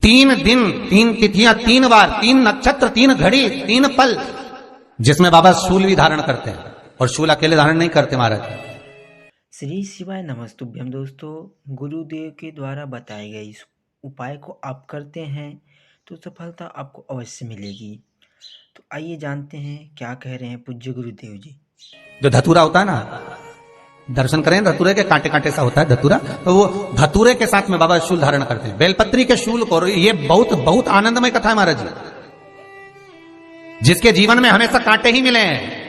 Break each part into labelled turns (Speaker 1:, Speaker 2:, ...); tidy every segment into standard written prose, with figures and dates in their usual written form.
Speaker 1: 3 दिन 3 तिथियां 3 बार 3 नक्षत्र 3 घड़ी 3 पल, जिसमें बाबा शूल भी धारण करते हैं और शूल अकेले धारण नहीं करते महाराज।
Speaker 2: श्री शिवाय नमस्तुभ्यम। दोस्तों, गुरुदेव के द्वारा बताए गए इस उपाय को आप करते हैं तो सफलता आपको अवश्य मिलेगी। तो आइए जानते हैं क्या कह रहे हैं पूज्य गुरुदेव जी।
Speaker 1: जो धतूरा होता है ना, दर्शन करें धतूरे के कांटे कांटे सा होता है धतूरा, तो वो धतूरे के साथ में बाबा शूल धारण करते हैं, बेलपत्री के शूल को। ये बहुत बहुत आनंदमय कथा है महाराज जी, जिसके जीवन में हमेशा कांटे ही मिले हैं।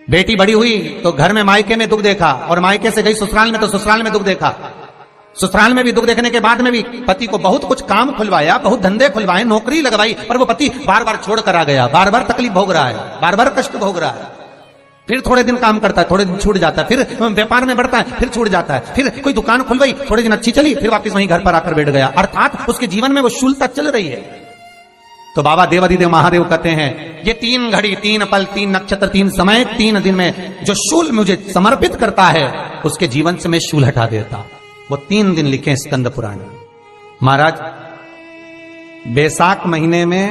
Speaker 1: बेटी बड़ी हुई तो घर में मायके में दुख देखा, और मायके से गई ससुराल में तो ससुराल में दुख देखा। ससुराल में भी दुख देखने के बाद में भी पति को बहुत कुछ काम खुलवाया, बहुत धंधे खुलवाए, नौकरी लगवाई, पर वो पति बार बार छोड़ कर आ गया, बार बार तकलीफ भोग रहा है, बार बार कष्ट भोग रहा है। फिर थोड़े दिन काम करता है, थोड़े दिन छूट जाता है, फिर व्यापार में बढ़ता है, फिर छूट जाता है, फिर कोई दुकान खुलवाई, थोड़े दिन अच्छी चली, फिर वापस वहीं घर पर आकर बैठ गया। अर्थात उसके जीवन में वो शूलता चल रही है। तो बाबा देवादिदेव महादेव कहते हैं, ये 3 घड़ी 3 पल 3 नक्षत्र 3 समय 3 दिन में जो शूल मुझे समर्पित करता है, उसके जीवन से मैं शूल हटा देता। वो 3 दिन लिखे स्कंद पुराण महाराज। बैसाख महीने में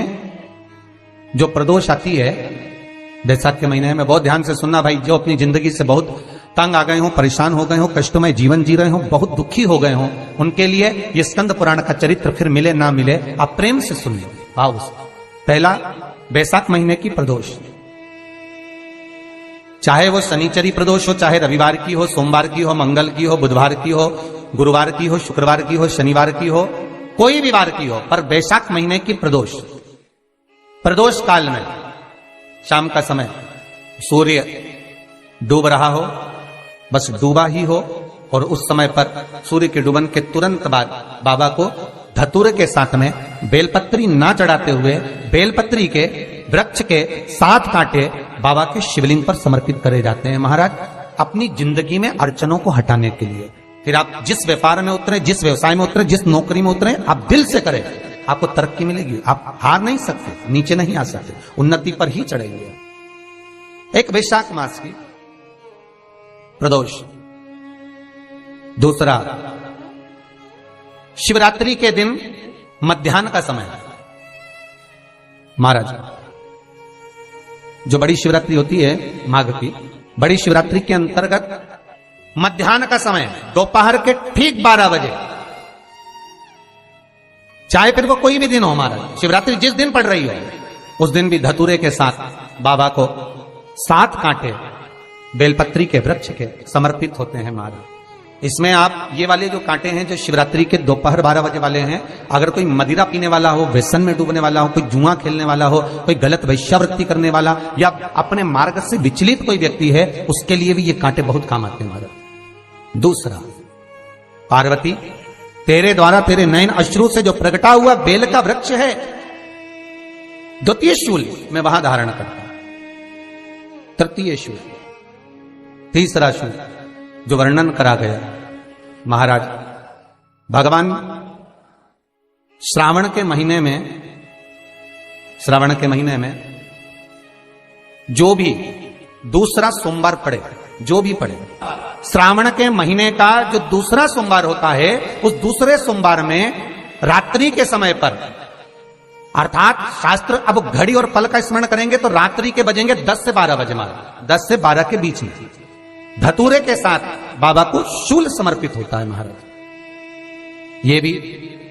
Speaker 1: जो प्रदोष आती है, बैसाख के महीने में बहुत ध्यान से सुनना भाई, जो अपनी जिंदगी से बहुत तंग आ गए हो, परेशान हो गए हो, कष्टमय जीवन जी रहे हो, बहुत दुखी हो गए हो, उनके लिए ये स्कंद पुराण का चरित्र फिर मिले ना मिले, आप प्रेम से सुनिए भाव से। पहला, बैसाख महीने की प्रदोष, चाहे वो शनिचरी प्रदोष हो, चाहे रविवार की हो, सोमवार की हो, मंगल की हो, बुधवार की हो, गुरुवार की हो, शुक्रवार की हो, शनिवार की हो, कोई भी वार की हो, पर बैसाख महीने की प्रदोष। प्रदोष काल में शाम का समय सूर्य डूब रहा हो, बस डूबा ही हो, और उस समय पर सूर्य के डूबन के तुरंत बाद बाबा को धतूरे के साथ में बेलपत्री ना चढ़ाते हुए बेलपत्री के वृक्ष के 7 कांटे बाबा के शिवलिंग पर समर्पित करे जाते हैं महाराज, अपनी जिंदगी में अड़चनों को हटाने के लिए। फिर आप जिस व्यापार में उतरे, जिस व्यवसाय में उतरे, जिस नौकरी में उतरे, आप दिल से करें, आपको तरक्की मिलेगी। आप हार नहीं सकते, नीचे नहीं आ सकते, उन्नति पर ही चढ़ेंगे। एक वैशाख मास की प्रदोष। दूसरा, शिवरात्रि के दिन मध्याह्न का समय महाराज, जो बड़ी शिवरात्रि होती है माघ की, बड़ी शिवरात्रि के अंतर्गत मध्याह्न का समय, दोपहर के ठीक 12 बजे, चाहे फिर वो कोई भी दिन हो महाराज, शिवरात्रि जिस दिन पड़ रही हो, उस दिन भी धतूरे के साथ बाबा को 7 कांटे बेलपत्री के वृक्ष के समर्पित होते हैं महाराज। इसमें आप ये वाले जो कांटे हैं, जो शिवरात्रि के दोपहर 12 बजे वाले हैं, अगर कोई मदिरा पीने वाला हो, व्यसन में डूबने वाला हो, कोई जुआ खेलने वाला हो, कोई गलत वैश्यावृत्ति करने वाला, या अपने मार्ग से विचलित कोई व्यक्ति है, उसके लिए भी ये कांटे बहुत काम आते हैं महाराज। दूसरा, पार्वती तेरे द्वारा तेरे नयन अश्रु से जो प्रगटा हुआ बेल का वृक्ष है, द्वितीय शूल मैं वहां धारण करता। तृतीय शूल, तीसरा शूल जो वर्णन करा गया महाराज, भगवान श्रावण के महीने में जो भी दूसरा सोमवार पड़े, जो भी पड़े, श्रावण के महीने का जो दूसरा सोमवार होता है, उस दूसरे सोमवार में रात्रि के समय पर, अर्थात शास्त्र अब घड़ी और पल का स्मरण करेंगे तो रात्रि के बजेंगे 10 से 12 बजे महाराज, 10 से 12 के बीच में धतूरे के साथ बाबा को शूल समर्पित होता है महाराज। ये भी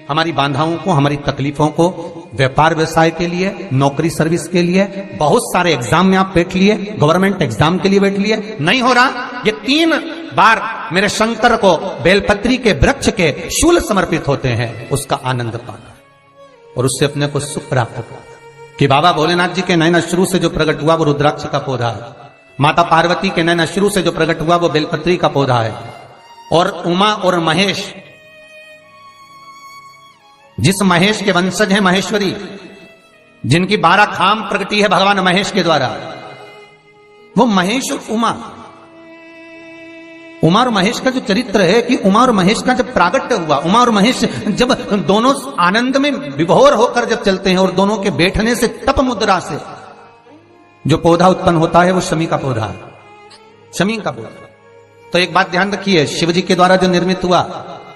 Speaker 1: हमारी बाधाओं को, हमारी तकलीफों को, व्यापार व्यवसाय के लिए, नौकरी सर्विस के लिए, बहुत सारे एग्जाम में आप बैठ लिए, गवर्नमेंट एग्जाम के लिए बैठ लिए, नहीं हो रहा, ये 3 बार मेरे शंकर को बेलपत्री के वृक्ष के शूल समर्पित होते हैं, उसका आनंद पाना और उससे अपने को सुख प्राप्त करना। कि बाबा भोलेनाथ जी के नयन अश्रु से जो प्रकट हुआ वो रुद्राक्ष का पौधा है, माता पार्वती के नयन अश्रु से जो प्रकट हुआ वो बेलपत्री का पौधा है, और उमा और महेश, जिस महेश के वंशज हैं महेश्वरी, जिनकी 12 खाम प्रगटी है भगवान महेश के द्वारा, वो महेश और उमा और महेश का जो चरित्र है कि उमा और महेश का जब प्रागट्य हुआ, उमा और महेश जब दोनों आनंद में विभोर होकर जब चलते हैं, और दोनों के बैठने से तप मुद्रा से जो पौधा उत्पन्न होता है वो शमी का पौधा है, शमी का पौधा। तो एक बात ध्यान रखिए, शिव जी के द्वारा जो निर्मित हुआ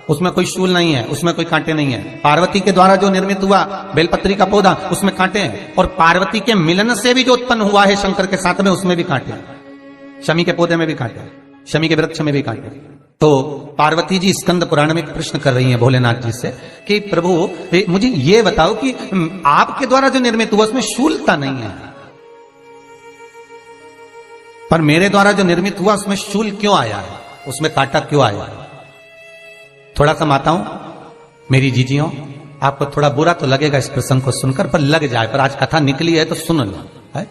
Speaker 1: उसमें कोई शूल नहीं है, उसमें कोई कांटे नहीं है। पार्वती के द्वारा जो निर्मित हुआ बेलपत्री का पौधा, उसमें कांटे हैं। और पार्वती के मिलन से भी जो उत्पन्न हुआ है शंकर के साथ में, उसमें भी कांटे हैं। शमी के पौधे में भी कांटे हैं, शमी के वृक्ष में भी कांटे हैं। तो पार्वती जी स्कंद पुराण में प्रश्न कर रही हैं भोलेनाथ जी से कि प्रभु मुझे ये बताओ कि आपके द्वारा जो निर्मित हुआ उसमें शूलता नहीं है, पर मेरे द्वारा जो निर्मित हुआ उसमें शूल क्यों आया है, उसमें कांटा क्यों आया है? थोड़ा सा माताओं, मेरी जीजियों, आपको थोड़ा बुरा तो लगेगा इस प्रसंग को सुनकर, पर लग जाए, पर आज कथा निकली है तो सुन लो है?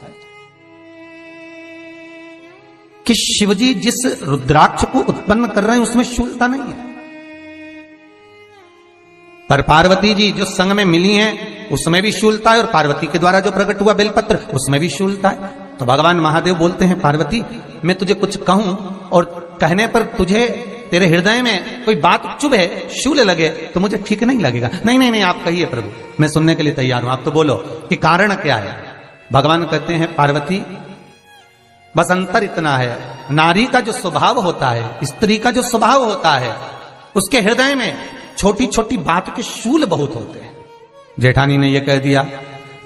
Speaker 1: कि शिवजी जिस रुद्राक्ष को उत्पन्न कर रहे हैं उसमें शूलता नहीं है, पर पार्वती जी जो संग में मिली हैं उसमें भी शूलता है, और पार्वती के द्वारा जो प्रकट हुआ बेलपत्र उसमें भी शूलता है। तो भगवान महादेव बोलते हैं, पार्वती मैं तुझे कुछ कहूं और कहने पर तुझे तेरे हृदय में कोई बात चुभे, शूल लगे तो मुझे ठीक नहीं लगेगा। नहीं नहीं नहीं, आप कहिए प्रभु, मैं सुनने के लिए तैयार हूं, आप तो बोलो कि कारण क्या है। भगवान कहते हैं, पार्वती बस अंतर इतना है, नारी का जो स्वभाव होता है, स्त्री का जो स्वभाव होता है, उसके हृदय में छोटी छोटी बात के शूल बहुत होते हैं। जेठानी ने यह कह दिया,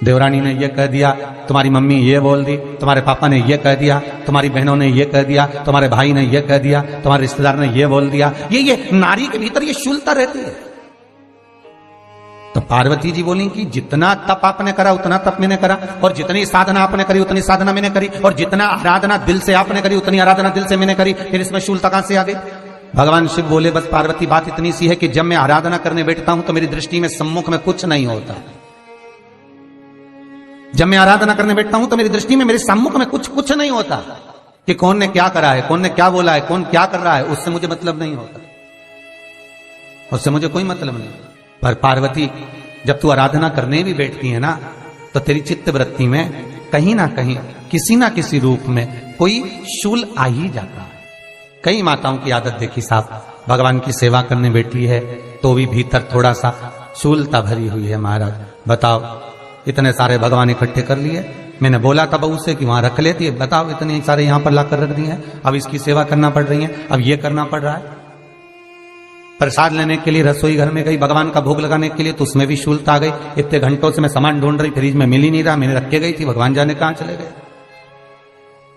Speaker 1: देवरानी ने यह कह दिया, तुम्हारी मम्मी ये बोल दी, तुम्हारे पापा ने यह कह दिया, तुम्हारी बहनों ने यह कह दिया, तुम्हारे भाई ने यह कह दिया, तुम्हारे रिश्तेदार ने यह बोल दिया। ये नारी के भीतर ये शूलता रहती है। तो पार्वती जी बोली कि जितना तप आपने करा उतना तप मैंने करा, और जितनी साधना आपने करी उतनी साधना मैंने करी, और जितना आराधना दिल से आपने करी उतनी आराधना दिल से मैंने करी, फिर इसमें शूलता कहां से आ गई? भगवान शिव बोले, बस पार्वती बात इतनी सी है कि जब मैं आराधना करने बैठता हूं तो मेरी दृष्टि में सम्मुख में कुछ नहीं होता। जब मैं आराधना करने बैठता हूं तो मेरी दृष्टि में मेरे सम्मुख में कुछ नहीं होता कि कौन ने क्या करा है, कौन ने क्या बोला है, कौन क्या कर रहा है, उससे मुझे मतलब नहीं होता, उससे मुझे कोई मतलब नहीं। पर पार्वती जब तू आराधना करने भी बैठती है ना, तो तेरी चित्त वृत्ति में कहीं ना कहीं किसी ना किसी रूप में कोई शूल आ ही जाता है। कई माताओं की आदत देखी साहब, भगवान की सेवा करने बैठी है तो भी भीतर थोड़ा सा शूलता भरी हुई है। महाराज बताओ, इतने सारे भगवान इकट्ठे कर लिए, मैंने बोला था बहू से कि वहां रख लेती है, बताओ इतने सारे यहां पर लाकर रख दिए हैं, अब इसकी सेवा करना पड़ रही है, अब ये करना पड़ रहा है। प्रसाद लेने के लिए रसोई घर में गई, भगवान का भोग लगाने के लिए, तो उसमें भी शूलता आ गई। इतने घंटों से मैं सामान ढूंढ रही, फ्रिज में मिल ही नहीं रहा, मैंने रख के गई थी, भगवान जाने कहां चले गए।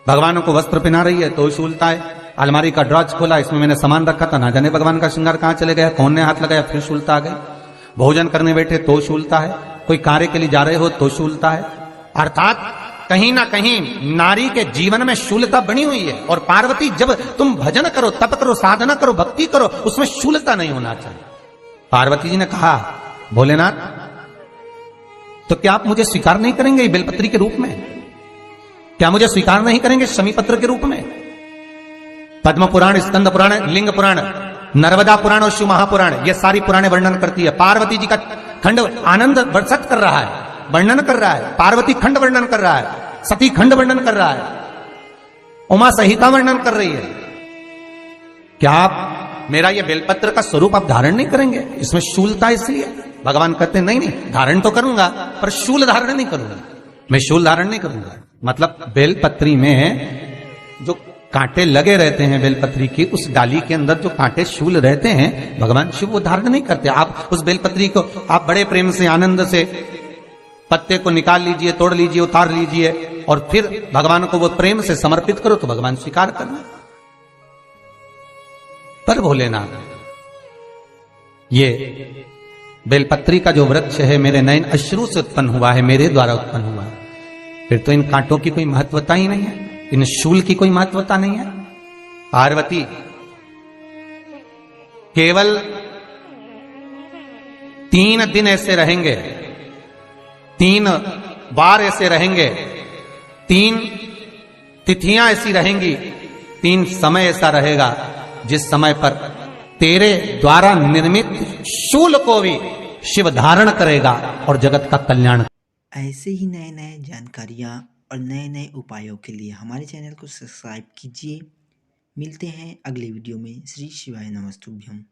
Speaker 1: भगवान को वस्त्र पहना रही है तो शूलता है। अलमारी का ड्रॉज खोला, इसमें मैंने सामान रखा था, ना जाने भगवान का श्रृंगार कहां चले गया, कौन ने हाथ लगाया, फिर शूलता आ गई। भोजन करने बैठे तो शूलता है, कोई कार्य के लिए जा रहे हो तो शूलता है। अर्थात कहीं ना कहीं नारी के जीवन में शूलता बनी हुई है। और पार्वती जब तुम भजन करो, तप करो, साधना करो, भक्ति करो, उसमें शूलता नहीं होना चाहिए। पार्वती जी ने कहा, भोलेनाथ तो क्या आप मुझे स्वीकार नहीं करेंगे बेलपत्री के रूप में? क्या मुझे स्वीकार नहीं करेंगे शमीपत्र के रूप में? पद्म पुराण, स्कंद पुराण, लिंग पुराण, नर्मदा पुराण और शिव महापुराण, ये सारी पुराणे वर्णन करती है। पार्वती जी का खंड आनंद वर्षित कर रहा है, वर्णन कर रहा है। पार्वती खंड वर्णन कर रहा है, सती खंड वर्णन कर रहा है, उमा संहिता वर्णन कर रही है। क्या आप मेरा ये बेलपत्र का स्वरूप आप धारण नहीं करेंगे? इसमें शूलता इसलिए भगवान कहते हैं, नहीं नहीं धारण तो करूंगा, पर शूल धारण नहीं करूंगा, मैं शूल धारण नहीं करूंगा। मतलब बेलपत्री में जो कांटे लगे रहते हैं, बेलपत्री की उस डाली के अंदर जो कांटे शूल रहते हैं, भगवान शिव वो धारण नहीं करते। आप उस बेलपत्री को आप बड़े प्रेम से, आनंद से पत्ते को निकाल लीजिए, तोड़ लीजिए, उतार लीजिए, और फिर भगवान को वो प्रेम से समर्पित करो तो भगवान स्वीकार करना। पर भोलेनाथ, ये बेलपत्री का जो वृक्ष है मेरे नयन अश्रु से उत्पन्न हुआ है, मेरे द्वारा उत्पन्न हुआ है, फिर तो इन कांटों की कोई महत्वता ही नहीं है, इन शूल की कोई महत्वता नहीं है। पार्वती केवल 3 दिन ऐसे रहेंगे, 3 बार ऐसे रहेंगे, 3 तिथियां ऐसी रहेंगी, 3 समय ऐसा रहेगा जिस समय पर तेरे द्वारा निर्मित शूल को भी शिव धारण करेगा और जगत का कल्याण।
Speaker 2: ऐसे ही नए नए जानकारियाँ और नए नए उपायों के लिए हमारे चैनल को सब्सक्राइब कीजिए। मिलते हैं अगले वीडियो में। श्री शिवाय नमस्तुभ्यम।